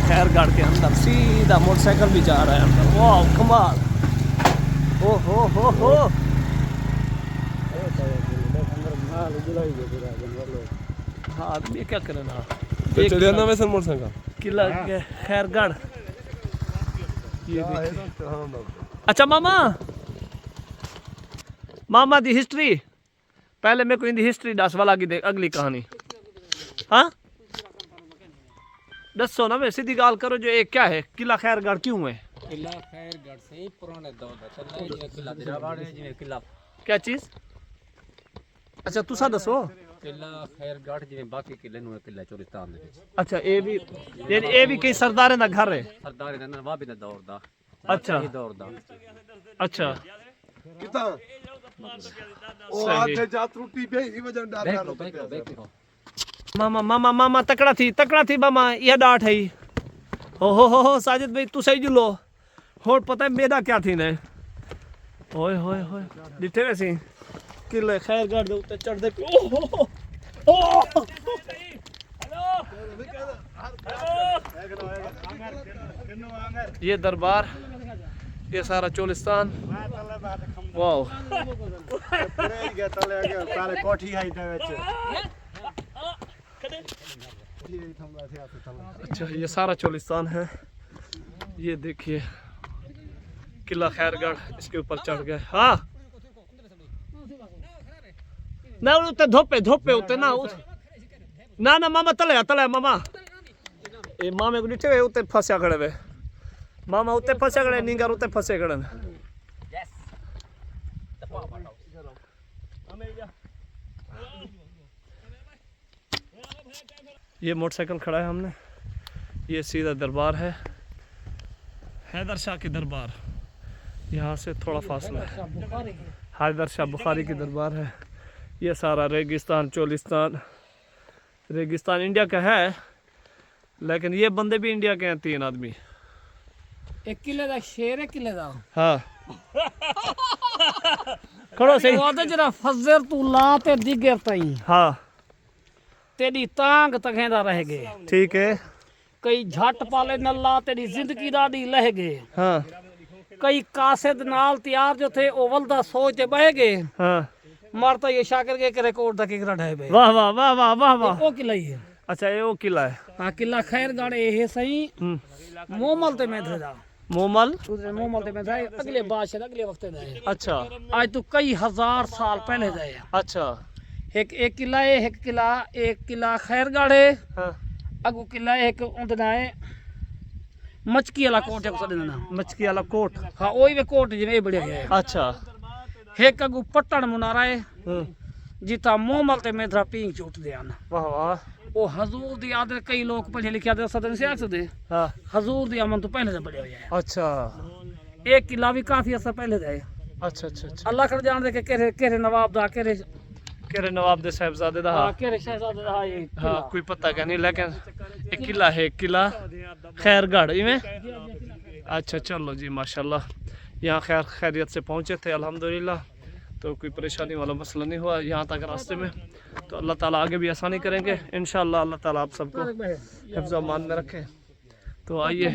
खैरगढ़ के अंदर सीधा मोटरसाइकिल भी जा रहा है अंदर। वाह कमाल, ओ हो हाँ ये क्या करे ना मोटरसाइकिल किला खैरगढ़। ये देखिए। अच्छा मामा दी हिस्ट्री पहले मेरे को इनकी हिस्ट्री दस वाला की देख अगली कहानी। हाँ दसो ना, मैं सीधी गाल करो जो एक क्या है किला खैरगढ़ क्यों है? किला खैरगढ़ से ही पुराने दौर का चल रहा है, जिवें किला दिरावाड़ है, जिवें किला क्या चीज? अच्छा तुसा दसो। किला खैरगढ़ जिवें बाकी किले नु किला चोलिस्तान दे विच। अच्छा ये भी कई सरदारे दा घर है। सरदार दे नवाबी दे दौर दा। अच्छा ये दौर दा। अच्छा कितना ओ आथे जा त्रुटि पे ही वजन डाल देखो मामा तकड़ा थी मामा ये डांट है। हो साजिद भाई तू सही जुलो होर पता है मेरा क्या थी ने ओए होए दिखे वैसे किले खैरगढ़ दे उत्ते चढ़दे ये दरबार ये सारा चोलिस्तान। वाओ सारे कोठी आई थे विच। अच्छा ये सारा चोलिस्तान है। ये देखिए किला खैरगढ़ इसके ऊपर चढ़ गए। हाँ ना उते धोपे उते ना मामा तले मामा ये मामे को डिठे वे उते फंसा खड़े वे मामा उते फंसे खड़े नींगर उते फंसे खड़े। ये मोटरसाइकिल खड़ा है हमने, ये सीधा दरबार है हैदर शाह की दरबार, यहाँ से थोड़ा फासला है। हैदर शाह बुखारी की दरबार है। ये सारा रेगिस्तान चोलिस्तान रेगिस्तान इंडिया का है, लेकिन ये बंदे भी इंडिया के हैं 3 आदमी। एक किले दा शेर है किले दा। हाँ खड़ो सही वो तो जरा फजर तू ला ते दिगर तई हाँ तेरी तांग तखेंदा रह गए। ठीक है कई झट पाले नल्ला तेरी जिंदगी दादी लह गए। हाँ कई कासिद नाल तैयार जो थे ओवल दा सोच बह गए। हाँ मरता ये शाकिर के रिकॉर्ड दा किकरा ढाए बे। वाह वाह वाह वाह वाह वाह। ओ किला ही है। अच्छा ये वो किला है। हां किला खैरगढ़ ये सही मोमल ते में दा मोमल मोमल ते में दा अगले बादशाह अगले वक्त दा है। अच्छा आज तो कई हजार साल पहले दा है। अच्छा एक किला है एक किला खैरगढ़ है। हाँ अगो किला है एक उंदना है मचकी वाला कोट है सदना मचकी वाला कोट। हाँ ओई वे कोट जिवे बढ़िया है। अच्छा एक अगो पट्टन मुनारा है जिता मोमल ते मेधरा पींग चूट दे आना। वाह वाह ओ हजूर दी आदत कई लोग पढ़े लिखे आदत सदन से आख दे। हाँ हजूर दी अमन तो पहले से बढ़िया है। अच्छा एक किला भी काफी असर पहले दे। अच्छा अच्छा अच्छा अल्लाह कर जान दे के केरे नवाब दा केरे नवाब दे साहबजादे दा। हाँ केरे शहजादे दा ये हाँ कोई पता क्या नहीं, लेकिन एक किला है किला खैरगढ़ इवें। अच्छा चलो जी माशाल्लाह यहाँ खैरियत से पहुँचे थे अल्हम्दुलिल्लाह, तो कोई परेशानी वाला मसला नहीं हुआ यहाँ तक रास्ते में। तो अल्लाह ताला आगे भी आसानी करेंगे इंशाअल्लाह। अल्लाह ताला आप सबको हिफ्ज़ व अमान में रखे। तो आइए